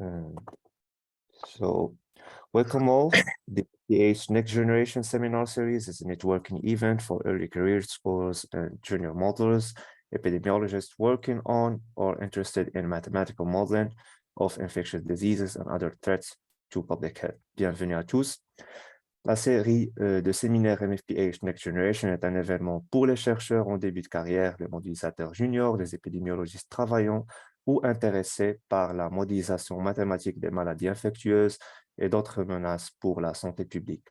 And so, welcome all. The PH Next Generation Seminar Series is a networking event for early career explorers and junior modelers, epidemiologists working on or interested in mathematical modeling of infectious diseases and other threats to public health. Bienvenue à tous. La série de séminaires MFPH Next Generation est un événement pour les chercheurs en début de carrière, les modélisateurs juniors, les épidémiologistes travaillant ou intéressés par la modélisation mathématique des maladies infectieuses et d'autres menaces pour la santé publique.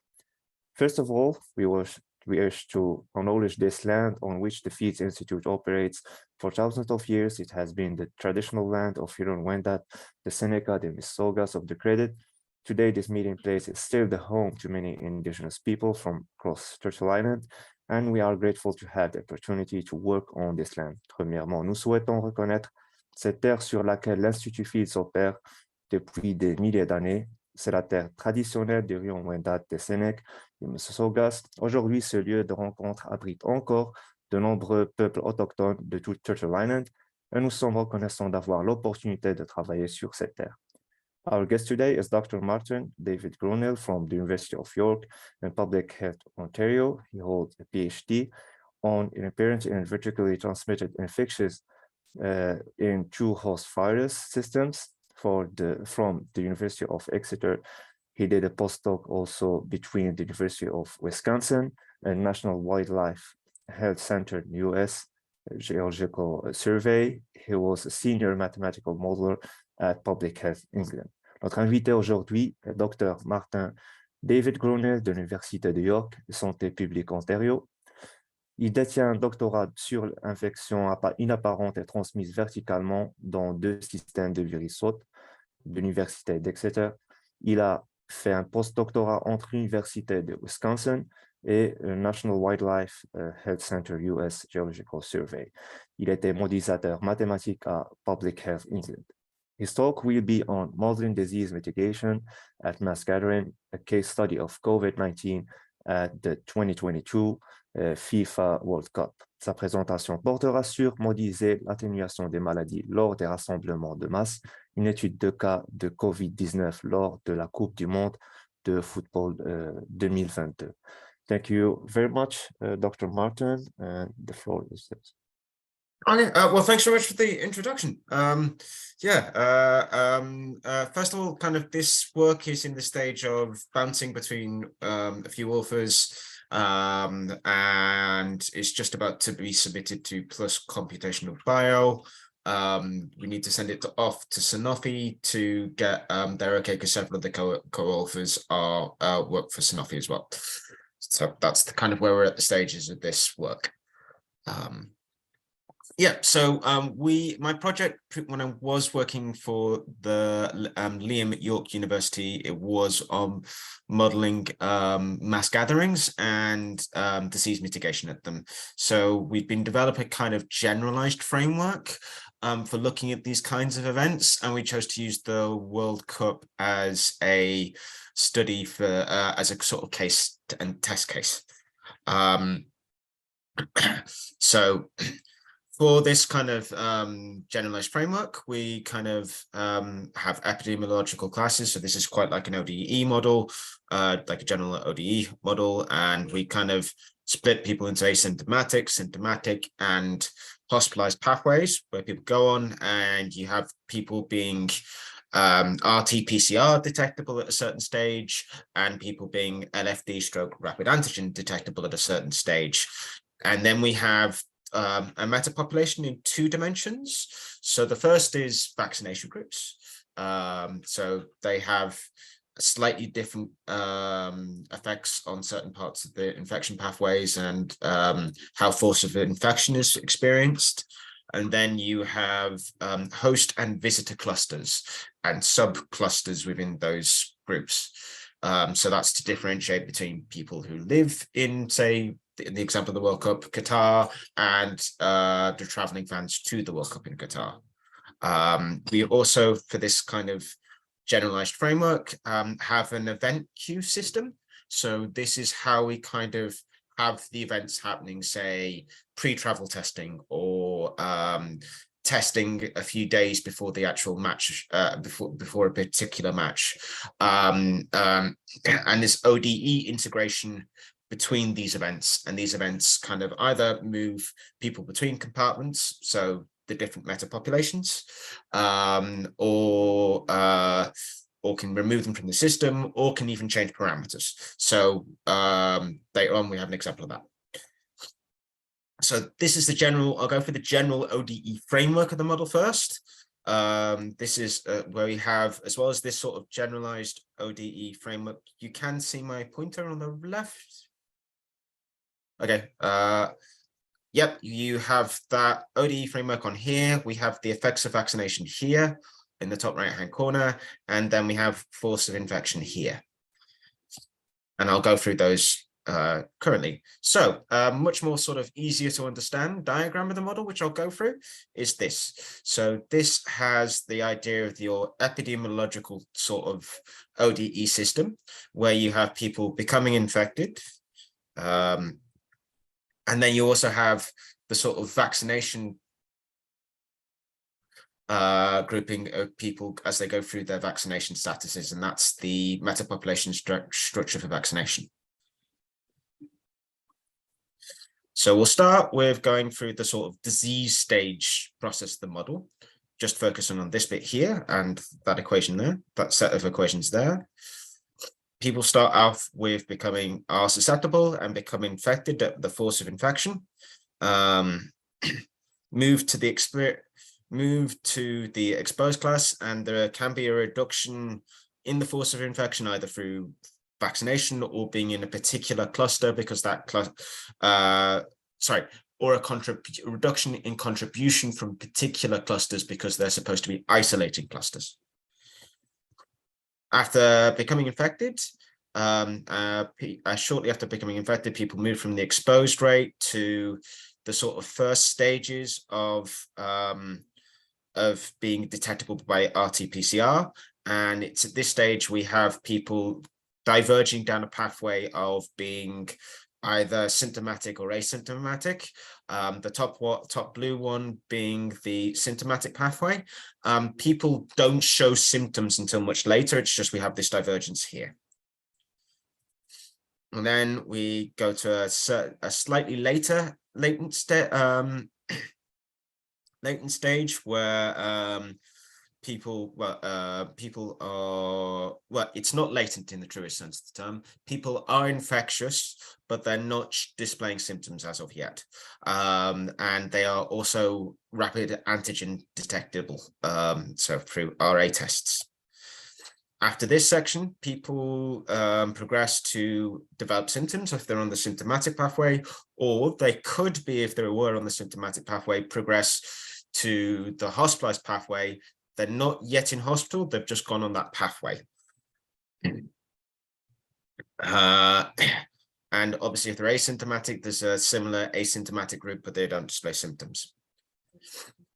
First of all, we wish to acknowledge this land on which the Fields Institute operates. For thousands of years, it has been the traditional land of Huron-Wendat, the Seneca, the Mississaugas of the Credit. Today, this meeting place is still the home to many indigenous people from across Turtle Island, and we are grateful to have the opportunity to work on this land. Premièrement, nous souhaitons reconnaître cette terre sur laquelle l'Institut Fields opère depuis des milliers d'années. C'est la terre traditionnelle de Huron-Wendat, des Sénèques, des Mississaugas. Aujourd'hui, ce lieu de rencontre abrite encore de nombreux peuples autochtones de tout Turtle Island, et nous sommes reconnaissants d'avoir l'opportunité de travailler sur cette terre. Our guest today is Dr. Martin David Grunnill from the University of York in Public Health, Ontario. He holds a PhD on inherent and vertically transmitted infections in two host virus systems from the University of Exeter. He did a postdoc also between the University of Wisconsin and National Wildlife Health Center in the US Geological Survey. He was a senior mathematical modeler at Public Health England. Notre invité aujourd'hui est Dr. Martin David Grunnill de l'Université de York, Santé publique Ontario. Il détient un doctorat sur l'infection inapparente et transmise verticalement dans deux systèmes de virus hôtes de l'Université d'Exeter. Il a fait un postdoctorat entre l'Université de Wisconsin et le National Wildlife Health Center US Geological Survey. Il était modélisateur mathématique à Public Health England. His talk will be on modeling disease mitigation at mass gathering, a case study of COVID-19 at the 2022 FIFA World Cup. Sa présentation portera sur modéliser l'atténuation des maladies lors des rassemblements de masse, une étude de cas de COVID-19 lors de la Coupe du Monde de football 2022. Thank you very much, Dr. Martin, and the floor is yours. Okay, well, thanks very much for the introduction. First of all, kind of this work is in the stage of bouncing between a few authors, and it's just about to be submitted to PLUS Computational Bio. We need to send it off to Sanofi to get their okay, because several of the co-authors are work for Sanofi as well. So that's the kind of where we're at the stages of this work. My project, when I was working for the Liam at York University, it was modeling mass gatherings and disease mitigation at them. So we've been developing a kind of generalized framework for looking at these kinds of events, and we chose to use the World Cup as a study for as a sort of case and test case. For this kind of generalized framework, we kind of have epidemiological classes. So this is quite like an ODE model, like a general ODE model. And we kind of split people into asymptomatic, symptomatic, and hospitalized pathways where people go on, and you have people being RT-PCR detectable at a certain stage, and people being LFD stroke rapid antigen detectable at a certain stage. And then we have a metapopulation in two dimensions. So the first is vaccination groups. So they have slightly different effects on certain parts of the infection pathways and how force of infection is experienced. And then you have host and visitor clusters and subclusters within those groups. So that's to differentiate between people who live in, say, in the example of the World Cup, Qatar, and the traveling fans to the World Cup in Qatar. We also, for this kind of generalized framework, have an event queue system. So this is how we kind of have the events happening, say, pre-travel testing or testing a few days before the actual match, before a particular match, and this ODE integration between these events, and these events kind of either move people between compartments, so the different metapopulations, or can remove them from the system, or can even change parameters. So later on, we have an example of that. So this is the general, I'll go for the general ODE framework of the model first. This is where we have, as well as this sort of generalized ODE framework, you can see my pointer on the left. Okay, yep, you have that ODE framework on here. We have the effects of vaccination here in the top right-hand corner, and then we have force of infection here. And I'll go through those currently. So much more sort of easier to understand diagram of the model, which I'll go through, is this. So this has the idea of your epidemiological sort of ODE system, where you have people becoming infected, and then you also have the sort of vaccination grouping of people as they go through their vaccination statuses, and that's the metapopulation structure for vaccination. So we'll start with going through the sort of disease stage process of the model, just focusing on this bit here and that equation there, that set of equations there. People start off with are susceptible and become infected at the force of infection, move to the exposed class, and there can be a reduction in the force of infection either through vaccination or being in a particular cluster, because that or a reduction in contribution from particular clusters because they're supposed to be isolating clusters. After becoming infected, shortly after becoming infected, people move from the exposed rate to the sort of first stages of being detectable by RT-PCR. And it's at this stage we have people diverging down a pathway of being either symptomatic or asymptomatic. The top blue one being the symptomatic pathway. People don't show symptoms until much later. It's just we have this divergence here. And then we go to a slightly later latent stage where people are, well, it's not latent in the truest sense of the term. People are infectious, but they're not displaying symptoms as of yet. And they are also rapid antigen detectable, so through RA tests. After this section, people progress to develop symptoms if they're on the symptomatic pathway, or they could be, if they were on the symptomatic pathway, progress to the hospitalized pathway. They're not yet in hospital, they've just gone on that pathway. And obviously, if they're asymptomatic, there's a similar asymptomatic group, but they don't display symptoms.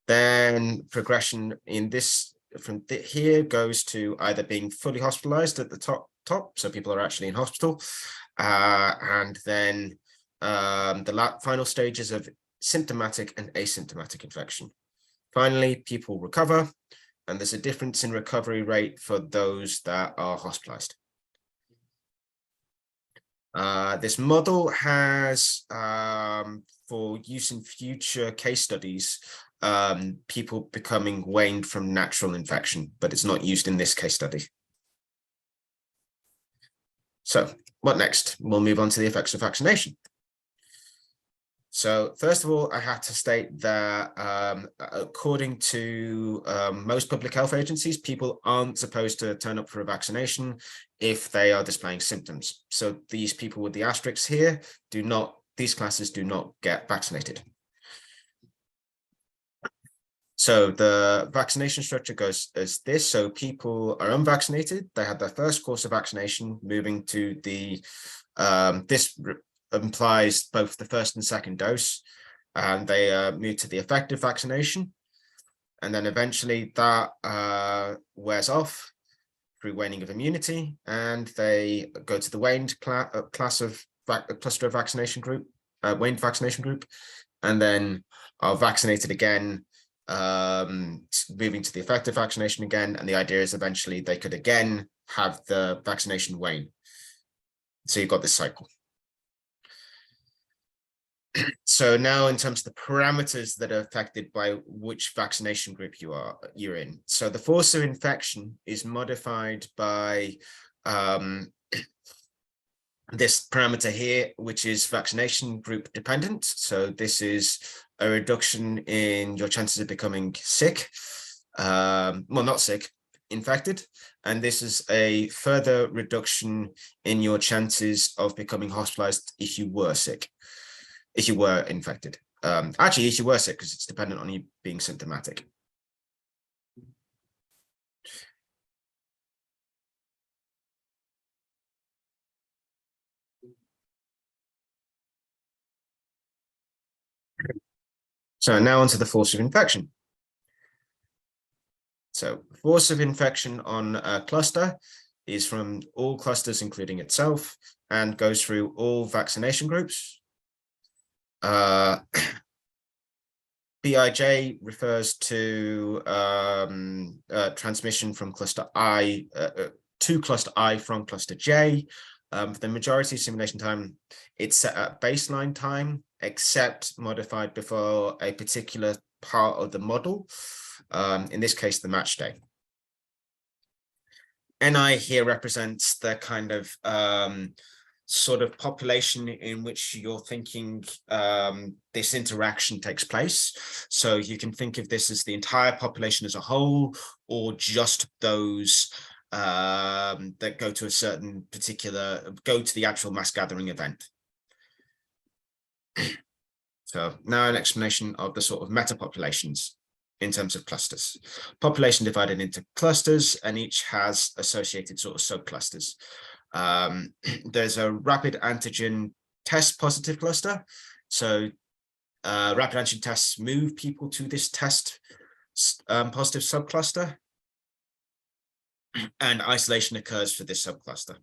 Then progression in this from here goes to either being fully hospitalized at the top, so people are actually in hospital, and then the final stages of symptomatic and asymptomatic infection. Finally, people recover, and there's a difference in recovery rate for those that are hospitalized. This model has, for use in future case studies, people becoming waned from natural infection, but it's not used in this case study. So what next? We'll move on to the effects of vaccination. So first of all, I have to state that according to most public health agencies, people aren't supposed to turn up for a vaccination if they are displaying symptoms. So these people with the asterisks here these classes do not get vaccinated. So the vaccination structure goes as this. So people are unvaccinated. They had their first course of vaccination, moving to the, this implies both the first and second dose, and they move to the effective vaccination. And then eventually that wears off through waning of immunity, and they go to the waned cluster of vaccination group, waned vaccination group, and then are vaccinated again moving to the effective vaccination again. And the idea is eventually they could again have the vaccination wane. So you've got this cycle. So now in terms of the parameters that are affected by which vaccination group you're in. So the force of infection is modified by this parameter here, which is vaccination group dependent. So this is a reduction in your chances of becoming sick. Well, not sick, infected. And this is a further reduction in your chances of becoming hospitalized if you were sick, if you were infected. Actually, if you were sick, because it's dependent on you being symptomatic. So now onto the force of infection. So force of infection on a cluster is from all clusters, including itself, and goes through all vaccination groups. BIJ refers to transmission from cluster I to cluster I from cluster J. For the majority simulation time, it's set at baseline time, except modified before a particular part of the model. In this case, the match day. NI here represents the kind of sort of population in which you're thinking this interaction takes place. So you can think of this as the entire population as a whole, or just those that go to a certain particular, go to the actual mass gathering event. So now an explanation of the sort of metapopulations in terms of clusters. Population divided into clusters, and each has associated sort of subclusters. There's a rapid antigen test positive cluster. So rapid antigen tests move people to this test positive subcluster, and isolation occurs for this subcluster.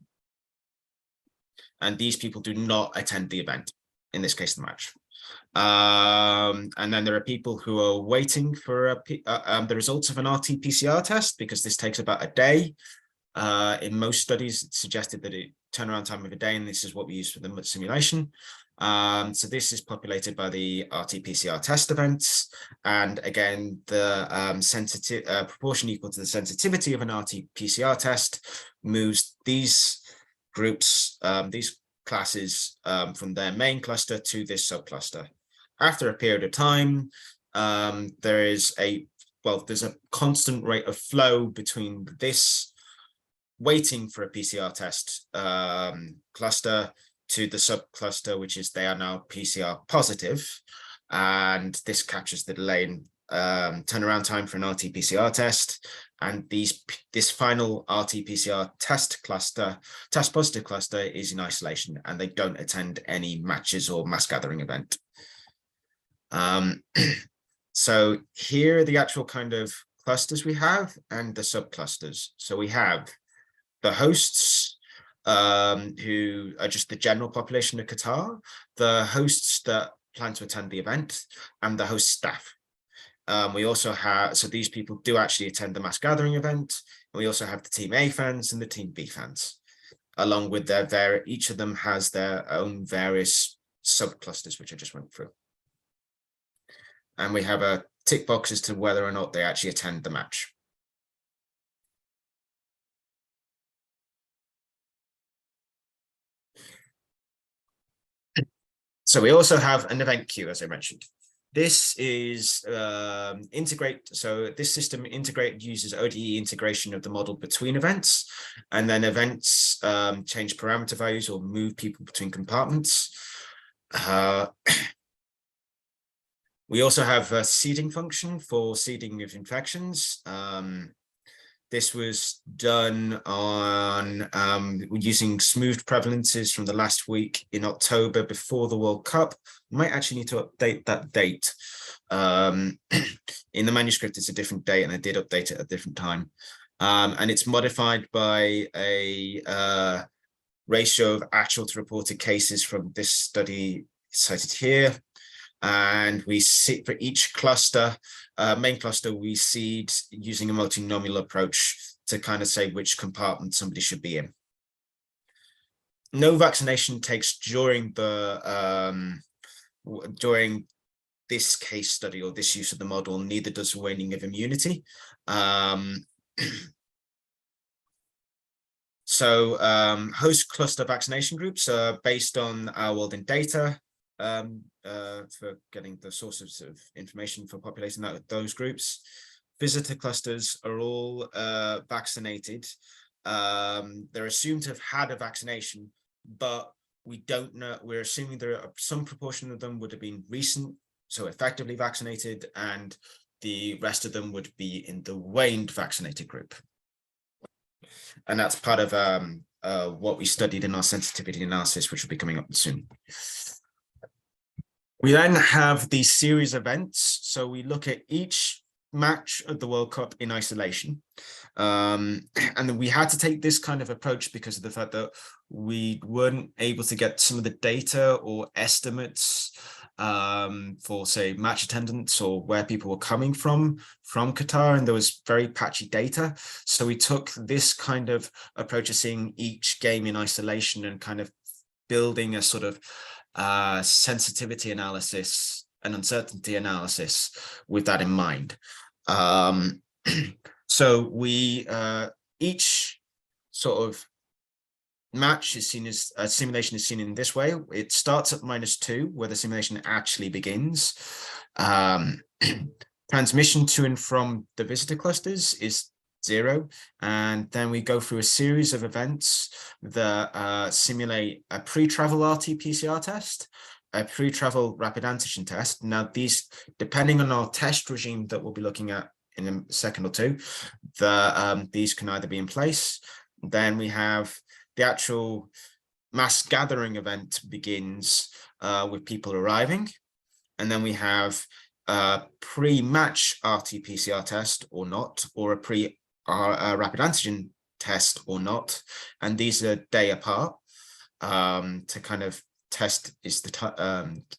And these people do not attend the event, in this case, the match. And then there are people who are waiting for the results of an RT-PCR test, because this takes about a day. In most studies, it's suggested that it turnaround time of a day, and this is what we use for the simulation. So this is populated by the RT-PCR test events, and again, the proportion equal to the sensitivity of an RT-PCR test moves these groups, these classes, from their main cluster to this subcluster. After a period of time, there's a constant rate of flow between this waiting for a PCR test cluster to the subcluster, which is they are now PCR positive, and this captures the delay in turnaround time for an RT-PCR test. And this final RT-PCR test positive cluster is in isolation, and they don't attend any matches or mass gathering event. So here are the actual kind of clusters we have and the subclusters. So we have the hosts, who are just the general population of Qatar, the hosts that plan to attend the event, and the host staff. We also have, so these people do actually attend the mass gathering event. And we also have the team A fans and the team B fans, along with each of them has their own various subclusters, which I just went through. And we have a tick box as to whether or not they actually attend the match. So we also have an event queue, as I mentioned. This is so this system uses ODE integration of the model between events, and then events change parameter values or move people between compartments. We also have a seeding function for seeding of infections. This was done on using smoothed prevalences from the last week in October before the World Cup. Might actually need to update that date. In the manuscript, it's a different date, and I did update it at a different time. And it's modified by a ratio of actual to reported cases from this study cited here. And we see for each cluster, main cluster, we seed using a multinomial approach to kind of say which compartment somebody should be in. No vaccination takes during this case study or this use of the model, neither does waning of immunity. Host cluster vaccination groups are based on our world in data for getting the sources of information for populating those groups. Visitor clusters are all vaccinated. They're assumed to have had a vaccination, but we don't know. We're assuming there are some proportion of them would have been recent, so effectively vaccinated, and the rest of them would be in the waned vaccinated group. And that's part of what we studied in our sensitivity analysis, which will be coming up soon. We then have these series events. So we look at each match of the World Cup in isolation. And then we had to take this kind of approach because of the fact that we weren't able to get some of the data or estimates for, say, match attendance or where people were coming from Qatar, and there was very patchy data. So we took this kind of approach of seeing each game in isolation and kind of building a sort of sensitivity analysis and uncertainty analysis with that in mind. So we each sort of match is seen as simulation is seen in this way. It starts at -2 where the simulation actually begins. Transmission to and from the visitor clusters is 0, and then we go through a series of events that simulate a pre-travel RT-PCR test, a pre-travel rapid antigen test. Now these, depending on our test regime that we'll be looking at in a second or two, these can either be in place. Then we have the actual mass gathering event begins with people arriving. And then we have a pre-match RT-PCR test or not, or a pre-rapid antigen test or not. And these are a day apart to kind of test is the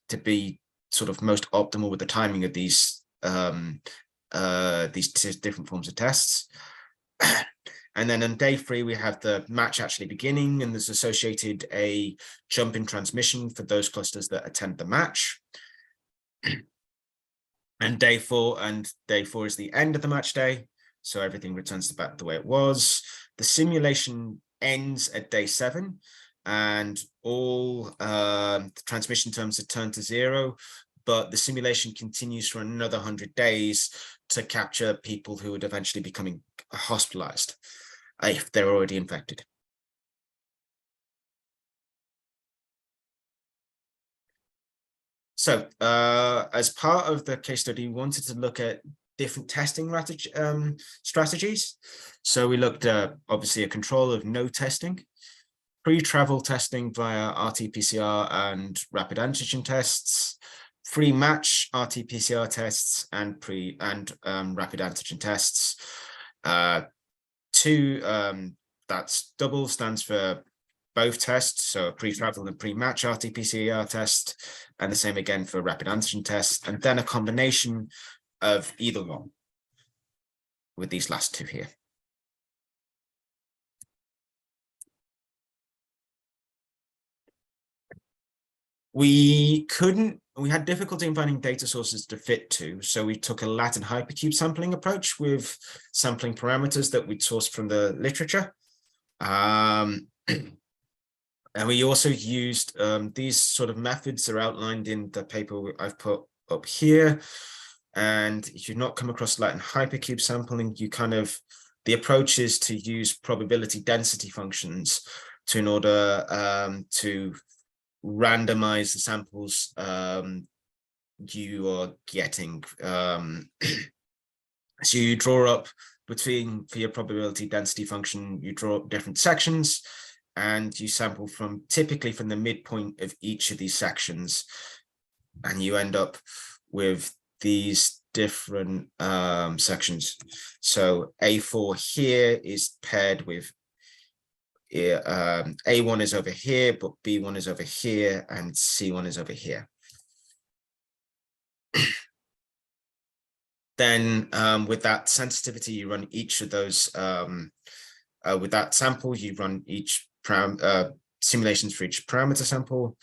to be sort of most optimal with the timing of these different forms of tests. And then on day 3, we have the match actually beginning, and there's associated a jump in transmission for those clusters that attend the match. And day 4 is the end of the match day. So everything returns to back the way it was. The simulation ends at day 7, and all transmission terms are turned to 0. But the simulation continues for another 100 days to capture people who would eventually be becoming hospitalized if they're already infected. So as part of the case study, we wanted to look at different testing strategies. So we looked at obviously a control of no testing, pre-travel testing via RT-PCR and rapid antigen tests, pre-match RT-PCR tests, and rapid antigen tests. 2, that's double, stands for both tests, so pre-travel and pre-match RT-PCR test, and the same again for rapid antigen tests, and then a combination of either one with these last 2 here. We had difficulty in finding data sources to fit to, so we took a Latin hypercube sampling approach with sampling parameters that we'd sourced from the literature. And we also used these sort of methods are outlined in the paper I've put up here. And if you've not come across Latin hypercube sampling, the approach is to use probability density functions in order to randomize the samples you are getting. So you draw up for your probability density function, you draw up different sections, and you sample typically from the midpoint of each of these sections, and you end up with these different sections. So A4 here is paired with A1 is over here, but B1 is over here, and C1 is over here. Then with that sensitivity, you run each of those, with that sample, you run each simulations for each parameter sample.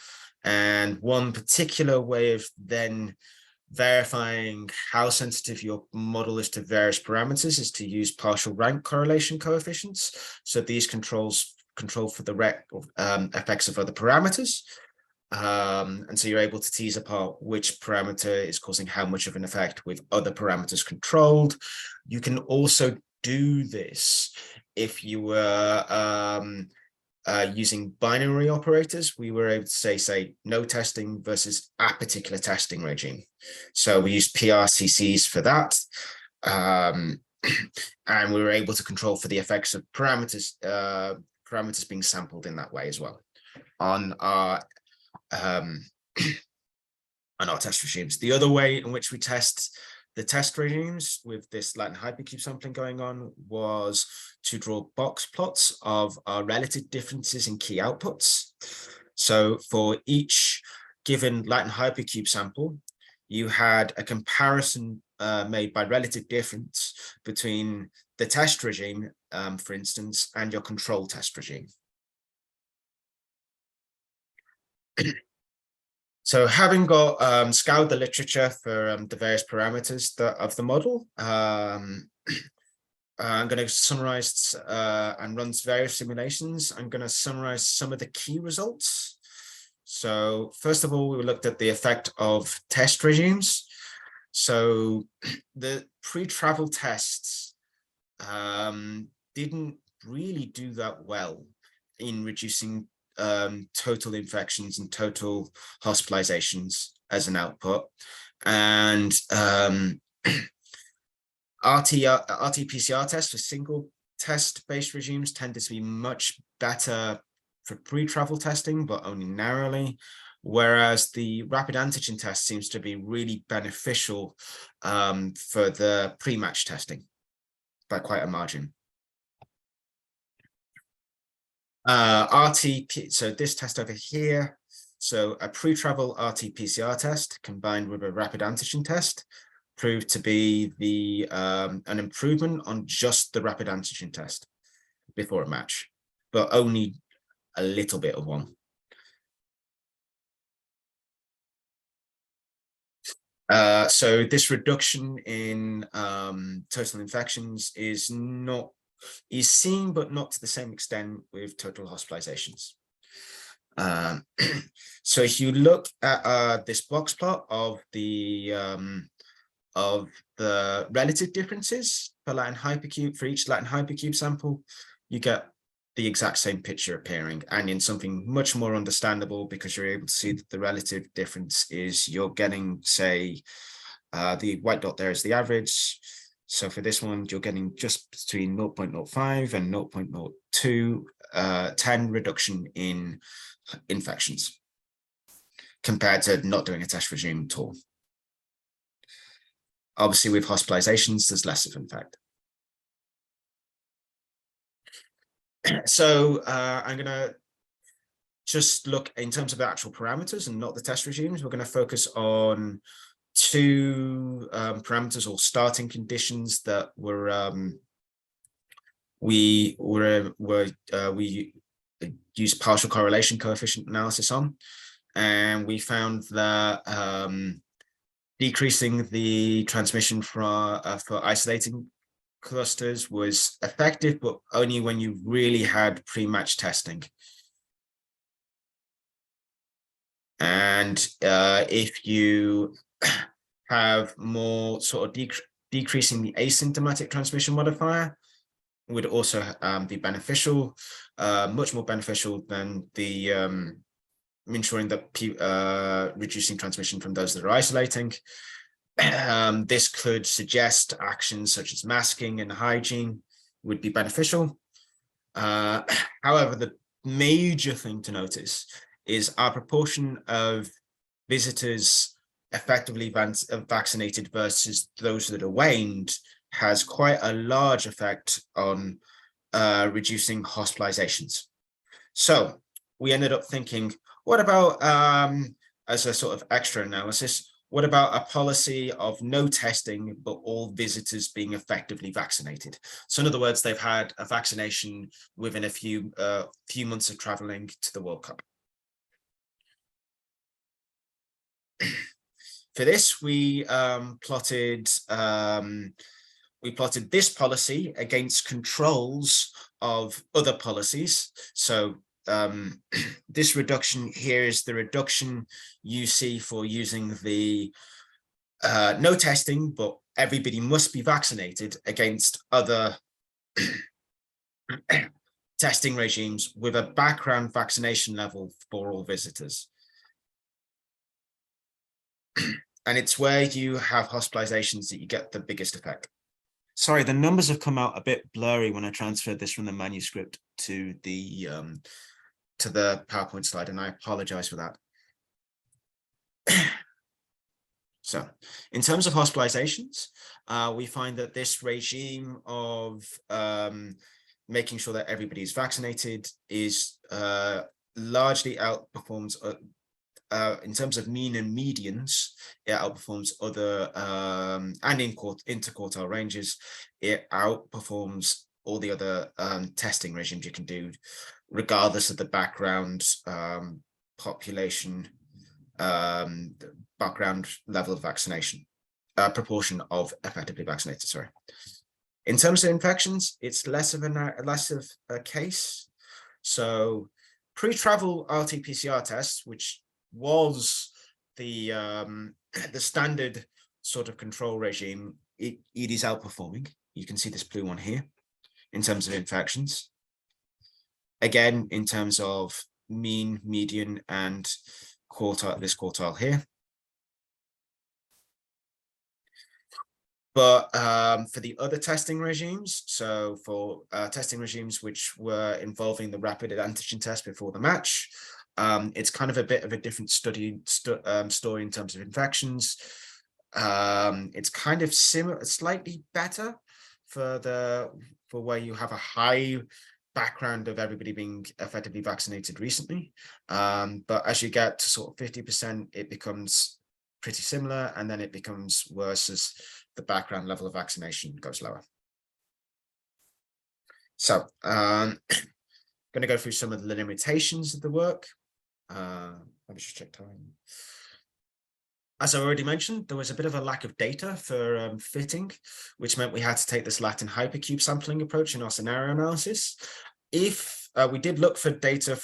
And one particular way of then verifying how sensitive your model is to various parameters is to use partial rank correlation coefficients. So these control for the effects of other parameters. And so you're able to tease apart which parameter is causing how much of an effect with other parameters controlled. You can also do this if you were using binary operators. We were able to say no testing versus a particular testing regime. So we used PRCCs for that. And we were able to control for the effects of parameters being sampled in that way as well on our test regimes. The other way in which we test the test regimes with this Latin hypercube sampling going on was to draw box plots of our relative differences in key outputs. So for each given Latin hypercube sample, you had a comparison made by relative difference between the test regime, for instance, and your control test regime. So having got scoured the literature for the various parameters of the model, I'm going to summarize and run various simulations. I'm going to summarize some of the key results. So first of all, we looked at the effect of test regimes. So the pre-travel tests didn't really do that well in reducing total infections and total hospitalizations as an output. And RT-PCR tests for single test-based regimes tended to be much better for pre-travel testing, but only narrowly, whereas the rapid antigen test seems to be really beneficial for the pre-match testing by quite a margin. So this test over here, so a pre-travel RT-PCR test combined with a rapid antigen test proved to be an improvement on just the rapid antigen test before a match, but only a little bit of one. So this reduction in total infections is seen, but not to the same extent with total hospitalizations. So if you look at this box plot of the relative differences for each Latin hypercube sample, you get the exact same picture appearing, and in something much more understandable, because you're able to see that the relative difference is you're getting, say, the white dot there is the average. So for this one, you're getting just between 0.05 and 0.02 10 reduction in infections compared to not doing a test regime at all. Obviously, with hospitalizations, there's less of an effect. So I'm going to just look in terms of the actual parameters and not the test regimes. We're going to focus on two parameters or starting conditions that we used partial correlation coefficient analysis on, and we found that decreasing the transmission for isolating clusters was effective, but only when you really had pre-match testing. And if you have more sort of decreasing the asymptomatic transmission modifier would also be beneficial, much more beneficial than the ensuring that reducing transmission from those that are isolating. This could suggest actions such as masking and hygiene would be beneficial. However, the major thing to notice is our proportion of visitors effectively vaccinated versus those that are waned has quite a large effect on reducing hospitalizations. So we ended up thinking, what about, as a sort of extra analysis, What about a policy of no testing, but all visitors being effectively vaccinated? So in other words, they've had a vaccination within a few months of traveling to the World Cup. For this, we plotted this policy against controls of other policies. So this reduction here is the reduction you see for using the no testing, but everybody must be vaccinated against other testing regimes with a background vaccination level for all visitors. And it's where you have hospitalizations that you get the biggest effect. Sorry, the numbers have come out a bit blurry when I transferred this from the manuscript to the PowerPoint slide, and I apologize for that. So in terms of hospitalizations, we find that this regime of making sure that everybody is vaccinated is largely outperforms in terms of mean and medians, it outperforms other and in interquartile ranges, it outperforms all the other testing regimes you can do, regardless of the background population, background level of vaccination, proportion of effectively vaccinated, sorry. In terms of infections, it's less of a case. So pre-travel RT-PCR tests, which was the standard sort of control regime, it is outperforming. You can see this blue one here in terms of infections. Again, in terms of mean, median, and quartile, this quartile here. But for the other testing regimes, so for testing regimes which were involving the rapid antigen test before the match, it's kind of a bit of a different story in terms of infections. It's kind of similar, slightly better for where you have a high background of everybody being effectively vaccinated recently. But as you get to sort of 50%, it becomes pretty similar, and then it becomes worse as the background level of vaccination goes lower. So I'm going to go through some of the limitations of the work. Let me just check time. As I already mentioned, there was a bit of a lack of data for fitting, which meant we had to take this Latin hypercube sampling approach in our scenario analysis. If we did look for data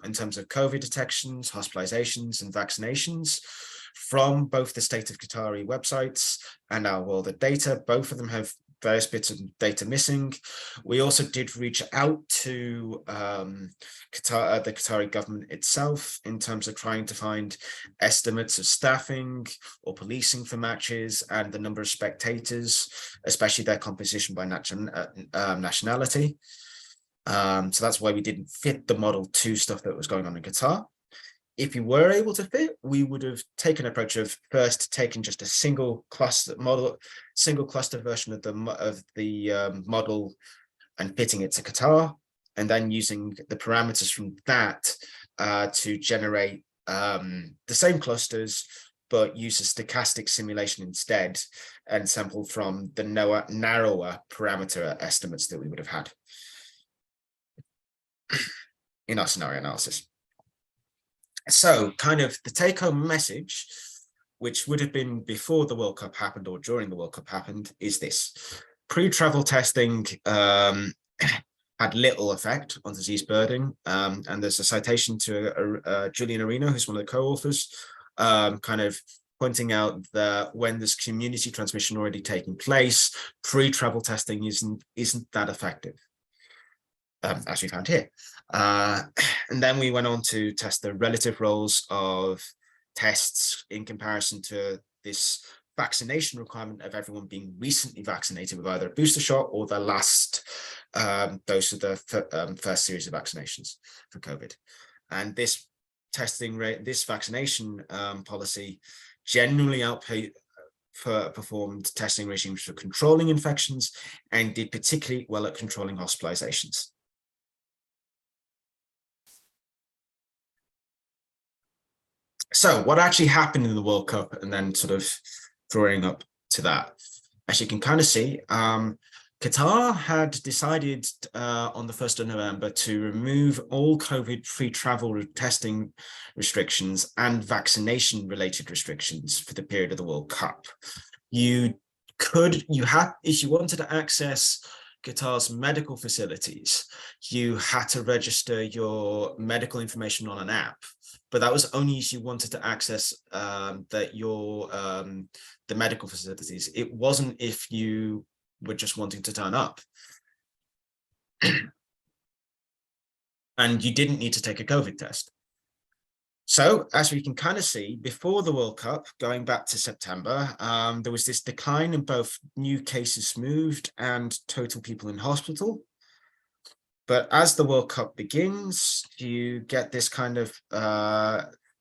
in terms of COVID detections, hospitalizations, and vaccinations from both the State of Qatari websites and our World of Data. Both of them have various bits of data missing. We also did reach out to the Qatari government itself in terms of trying to find estimates of staffing or policing for matches and the number of spectators, especially their composition by nationality. So that's why we didn't fit the model to stuff that was going on in Qatar. If you were able to fit, we would have taken an approach of first taking just a single cluster version of the model and fitting it to Qatar, and then using the parameters from that to generate the same clusters, but use a stochastic simulation instead and sample from the narrower parameter estimates that we would have had in our scenario analysis. So kind of the take-home message, which would have been before the World Cup happened or during the World Cup happened, is this. Pre-travel testing had little effect on disease burden. And there's a citation to Julian Arena, who's one of the co-authors, kind of pointing out that when there's community transmission already taking place, pre-travel testing isn't that effective. As we found here. And then we went on to test the relative roles of tests in comparison to this vaccination requirement of everyone being recently vaccinated with either a booster shot or the last dose of the first series of vaccinations for COVID. And this testing rate, this vaccination policy generally outperformed testing regimes for controlling infections and did particularly well at controlling hospitalizations. So what actually happened in the World Cup, and then sort of throwing up to that, as you can kind of see, Qatar had decided on the 1st of November to remove all COVID-free travel testing restrictions and vaccination-related restrictions for the period of the World Cup. If you wanted to access Qatar's medical facilities, you had to register your medical information on an app, but that was only if you wanted to access the medical facilities. It wasn't if you were just wanting to turn up. And you didn't need to take a COVID test. So as we can kind of see, before the World Cup, going back to September, there was this decline in both new cases moved and total people in hospital. But as the World Cup begins, you get this kind of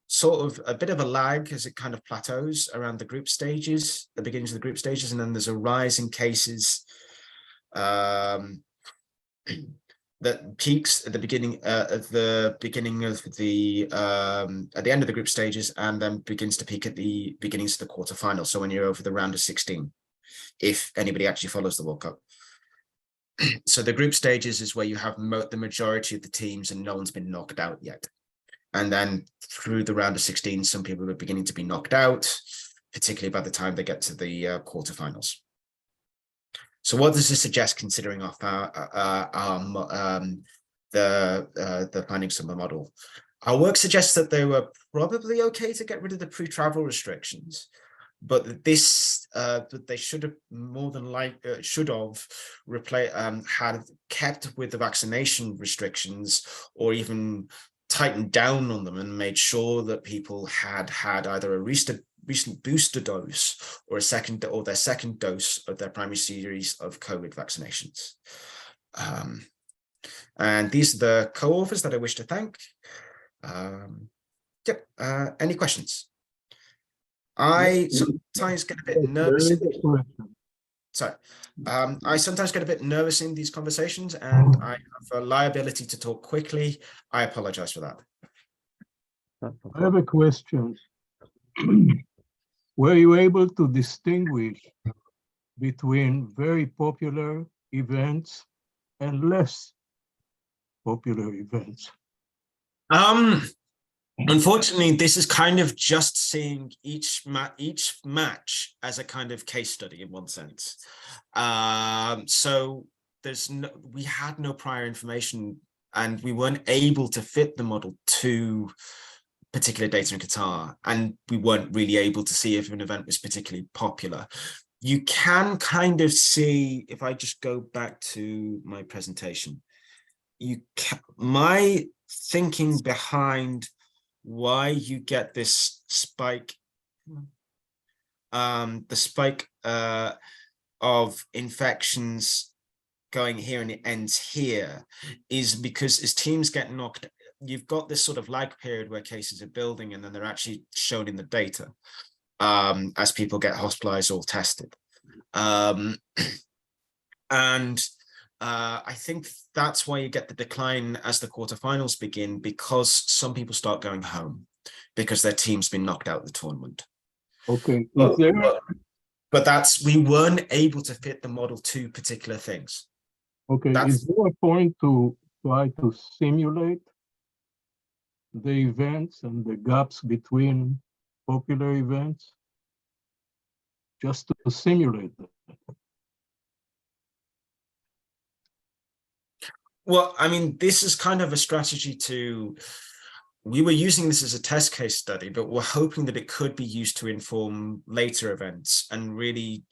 sort of a bit of a lag as it kind of plateaus around the group stages, the beginnings of the group stages, and then there's a rise in cases that peaks at the beginning at the end of the group stages, and then begins to peak at the beginnings of the quarterfinals. So when you're over the round of 16, if anybody actually follows the World Cup. So the group stages is where you have the majority of the teams and no one's been knocked out yet. And then through the round of 16, some people are beginning to be knocked out, particularly by the time they get to the quarterfinals. So what does this suggest, considering the findings of the model? Our work suggests that they were probably okay to get rid of the pre-travel restrictions, but that they should have had kept with the vaccination restrictions, or even tightened down on them and made sure that people had either a recent booster dose or their second dose of their primary series of COVID vaccinations. And these are the co-authors that I wish to thank. Any questions? I sometimes get a bit nervous. Sorry. I sometimes get a bit nervous in these conversations, and I have a liability to talk quickly. I apologize for that. I have a question. Were you able to distinguish between very popular events and less popular events? Unfortunately, this is kind of just seeing each match as a kind of case study in one sense. So we had no prior information, and we weren't able to fit the model to particular data in Qatar, and we weren't really able to see if an event was particularly popular. You can kind of see, if I just go back to my presentation, my thinking behind why you get this spike, the spike of infections going here and it ends here, is because as teams get knocked, you've got this sort of lag period where cases are building and then they're actually shown in the data as people get hospitalized or tested. I think that's why you get the decline as the quarterfinals begin, because some people start going home because their team's been knocked out of the tournament. Okay. But we weren't able to fit the model to particular things. Okay. Is there a point to try to simulate the events and the gaps between popular events? Just to simulate them. Well, I mean, this is kind of a strategy we were using this as a test case study, but we're hoping that it could be used to inform later events. And really,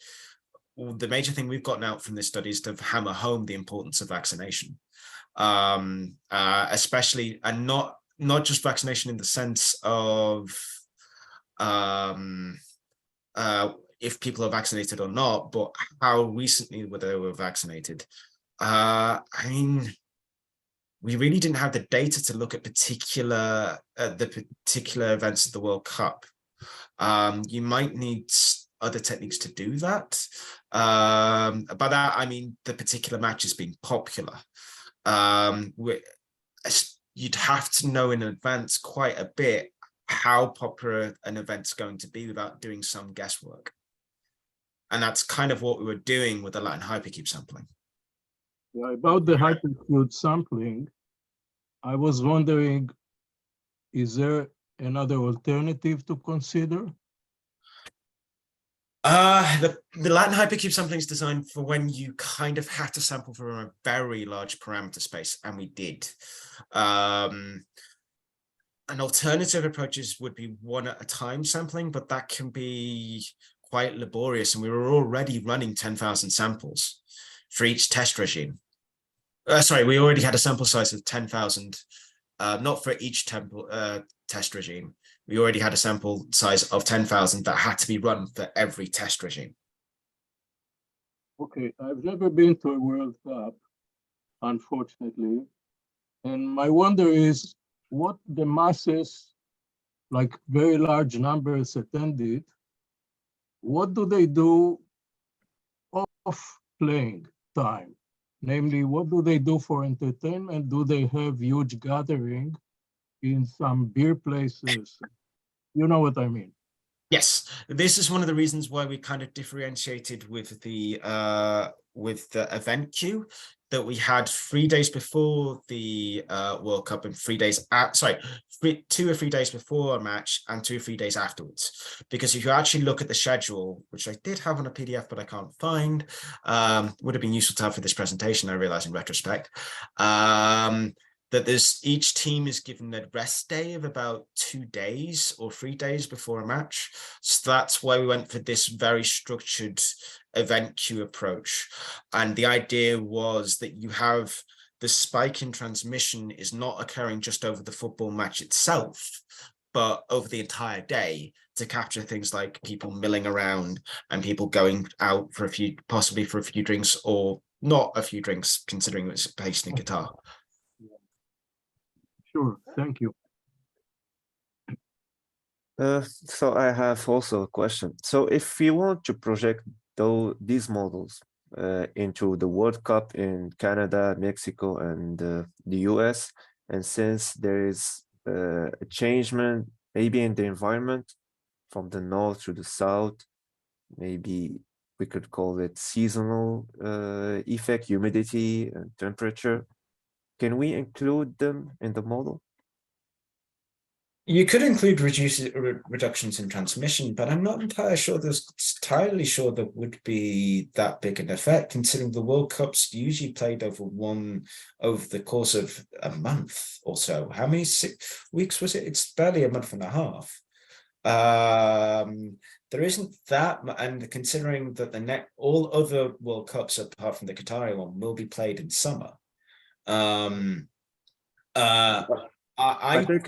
the major thing we've gotten out from this study is to hammer home the importance of vaccination, especially, and not just vaccination in the sense of if people are vaccinated or not, but how recently they were vaccinated. I mean, we really didn't have the data to look at the particular events of the World Cup. You might need other techniques to do that. By that, I mean the particular match has been popular. You'd have to know in advance quite a bit how popular an event's going to be without doing some guesswork. And that's kind of what we were doing with the Latin hypercube sampling. Yeah, about the hypercube sampling, I was wondering, is there another alternative to consider? The Latin hypercube sampling is designed for when you kind of have to sample from a very large parameter space, and we did. An alternative approaches would be one at a time sampling, but that can be quite laborious, and we were already running 10,000 samples for each test regime. Sorry, we already had a sample size of 10,000, not for each test regime. We already had a sample size of 10,000 that had to be run for every test regime. Okay, I've never been to a World Cup, unfortunately. And my wonder is what the masses, like very large numbers attended, what do they do off playing time? Namely, what do they do for entertainment? Do they have huge gathering in some beer places? You know what I mean? Yes, this is one of the reasons why we kind of differentiated with the event queue, that we had 3 days before the World Cup and 3 days sorry, 2 or 3 days before a match and 2 or 3 days afterwards. Because if you actually look at the schedule, which I did have on a PDF but I can't find, would have been useful to have for this presentation, I realize in retrospect. That each team is given a rest day of about 2 days or 3 days before a match. So that's why we went for this very structured event queue approach. And the idea was that you have the spike in transmission is not occurring just over the football match itself, but over the entire day, to capture things like people milling around and people going out for possibly for a few drinks, or not a few drinks, considering it's based in Qatar. Sure, thank you. So I have also a question. So if we want to project these models into the World Cup in Canada, Mexico, and the US, and since there is a changement maybe in the environment from the north to the south, maybe we could call it seasonal effect, humidity and temperature. Can we include them in the model? You could include reductions in transmission, but I'm not entirely sure there would be that big an effect, considering the World Cup's usually played over the course of a month or so. How many 6 weeks was it? It's barely a month and a half. There isn't that, and considering that all other World Cups apart from the Qatari one will be played in summer. I think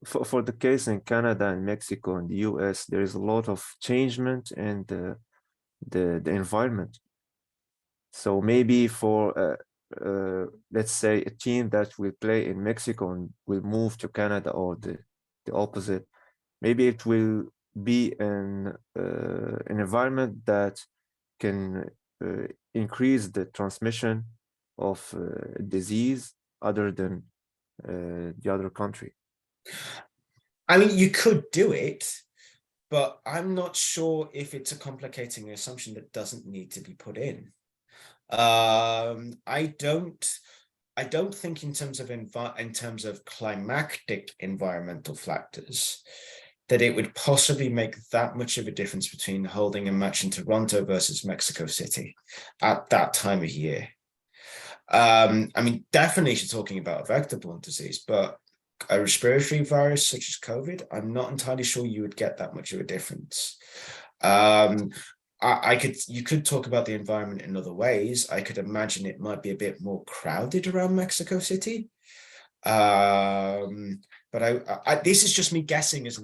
for the case in Canada and Mexico and the US, there is a lot of changement in the environment. So maybe for let's say a team that will play in Mexico and will move to Canada, or the opposite, maybe it will be an environment that can increase the transmission of disease other than the other country. I mean, you could do it, but I'm not sure if it's a complicating assumption that doesn't need to be put in. I don't think in terms of climactic environmental factors that it would possibly make that much of a difference between holding a match in Toronto versus Mexico City at that time of year. I mean, definitely you're talking about a vector-borne disease, but a respiratory virus such as COVID, I'm not entirely sure you would get that much of a difference. You could talk about the environment in other ways. I could imagine it might be a bit more crowded around Mexico City. But this is just me guessing as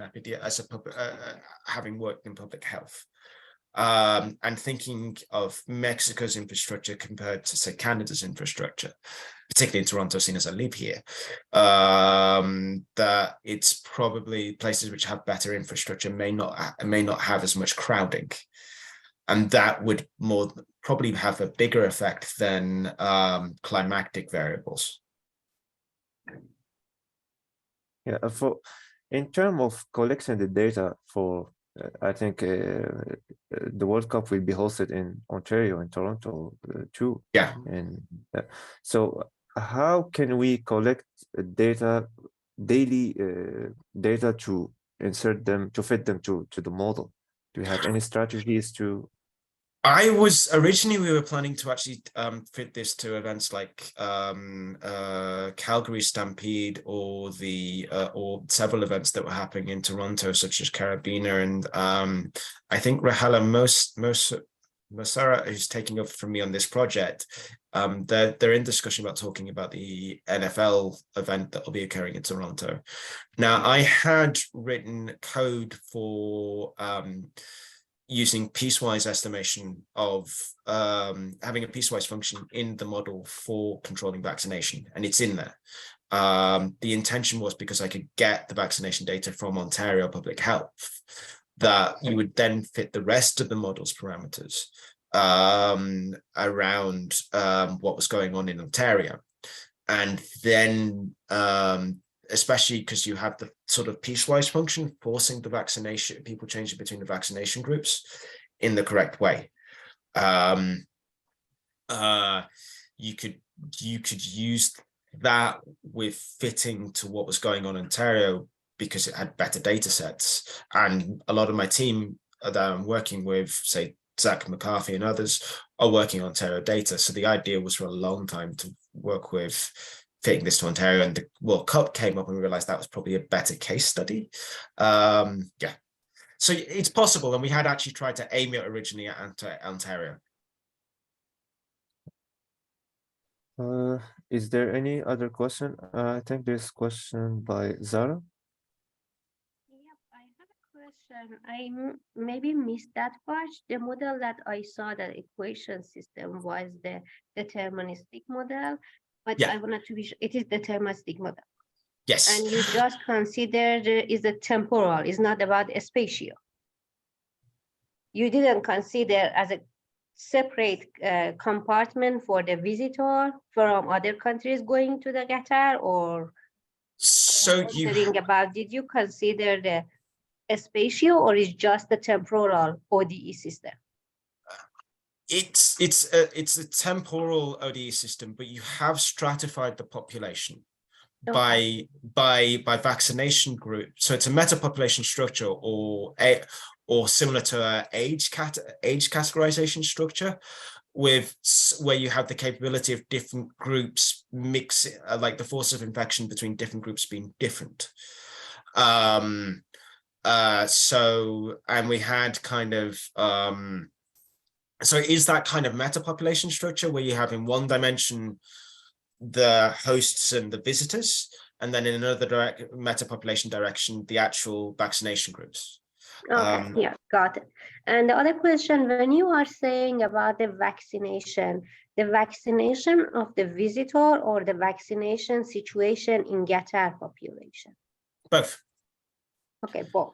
having worked in public health. And thinking of Mexico's infrastructure compared to, say, Canada's infrastructure, particularly in Toronto, seeing as I live here, that it's probably places which have better infrastructure may not have as much crowding, and that would probably have a bigger effect than climactic variables. Yeah, In terms of collecting the data for, I think the World Cup will be hosted in Ontario and Toronto too. Yeah. And so how can we collect data, daily data to insert them, to fit them to the model? Do you have any strategies to? I was originally, we were planning to actually fit this to events like Calgary Stampede or or several events that were happening in Toronto, such as Carabiner, and I think Rahala Mosara, who's taking over from me on this project, they're in discussion about talking about the NFL event that will be occurring in Toronto. Now, I had written code for using piecewise estimation of having a piecewise function in the model for controlling vaccination, and it's in there. The intention was, because I could get the vaccination data from Ontario Public Health, that you would then fit the rest of the model's parameters around what was going on in Ontario. And then especially because you have the sort of piecewise function forcing the vaccination, people changing between the vaccination groups in the correct way. You could use that with fitting to what was going on in Ontario because it had better data sets. And a lot of my team that I'm working with, say Zach McCarthy and others, are working on Ontario data. So the idea was for a long time to work with fitting this to Ontario, and the World Cup came up and we realized that was probably a better case study. Yeah, so it's possible, and we had actually tried to aim it originally at Ontario. Is there any other question? I think there's a question by Zara. Yep, I have a question. I maybe missed that part. The model that I saw, the equation system, was the deterministic model. But Yeah. I wanted to be sure it is deterministic model. Yes. And you just considered is a temporal, it's not about a spatial. You didn't consider as a separate compartment for the visitor from other countries going to the Qatar, or so did you consider the spatial, or is just the temporal ODE system? It's a temporal ODE system, but you have stratified the population by vaccination group. So it's a metapopulation structure, or similar to an age categorization structure, where you have the capability of different groups mixing, like the force of infection between different groups being different. And we had kind of so is that kind of metapopulation structure where you have in one dimension the hosts and the visitors, and then in another metapopulation direction, the actual vaccination groups. Okay, yeah, got it. And the other question, when you are saying about the vaccination of the visitor or the vaccination situation in Qatar population? Both. Okay, both.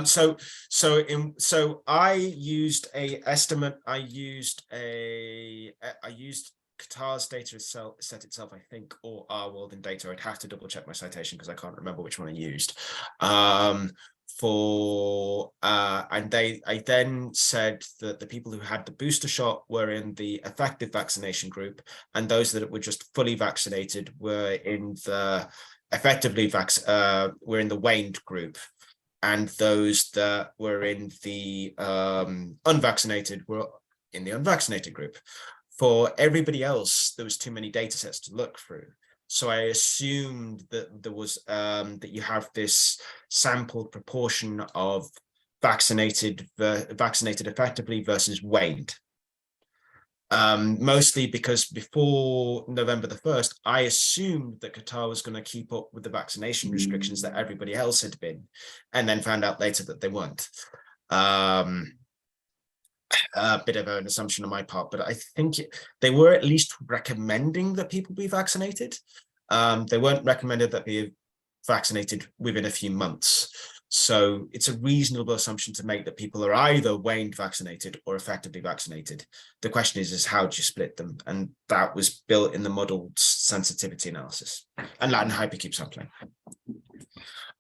So I used a estimate. I used Qatar's data set itself, I think, or our world in data. I'd have to double check my citation because I can't remember which one I used. And I then said that the people who had the booster shot were in the effective vaccination group, and those that were just fully vaccinated were in the were in the waned group. And those that were in the unvaccinated were in the unvaccinated group. For everybody else, there was too many data sets to look through. So I assumed that there was that you have this sampled proportion of vaccinated effectively versus waned. Mostly because before November the 1st, I assumed that Qatar was going to keep up with the vaccination restrictions that everybody else had been, and then found out later that they weren't. A bit of an assumption on my part, but I think they were at least recommending that people be vaccinated. They weren't recommended that be vaccinated within a few months. So it's a reasonable assumption to make that people are either waned vaccinated or effectively vaccinated. The question is how do you split them? And that was built in the modeled sensitivity analysis and Latin hypercube sampling.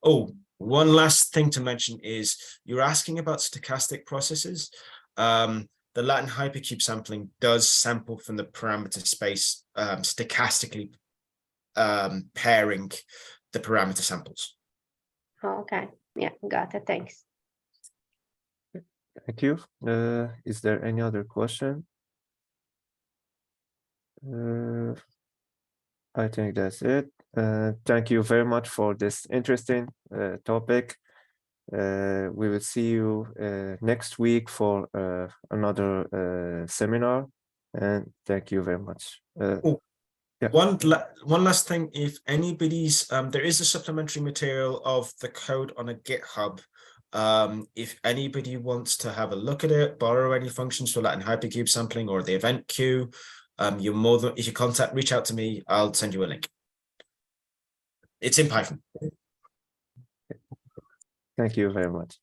Oh, One last thing to mention is you're asking about stochastic processes. The Latin hypercube sampling does sample from the parameter space, stochastically pairing the parameter samples. Oh, okay, yeah, got it, thanks. Thank you. Is there any other question? I think that's it. Thank you very much for this interesting topic. We will see you next week for another seminar, and thank you very much. Yeah. One last thing, if anybody's there is a supplementary material of the code on a GitHub. If anybody wants to have a look at it, borrow any functions for Latin hypercube sampling or the event queue, you're more than, if you reach out to me, I'll send you a link. It's in Python. Thank you very much.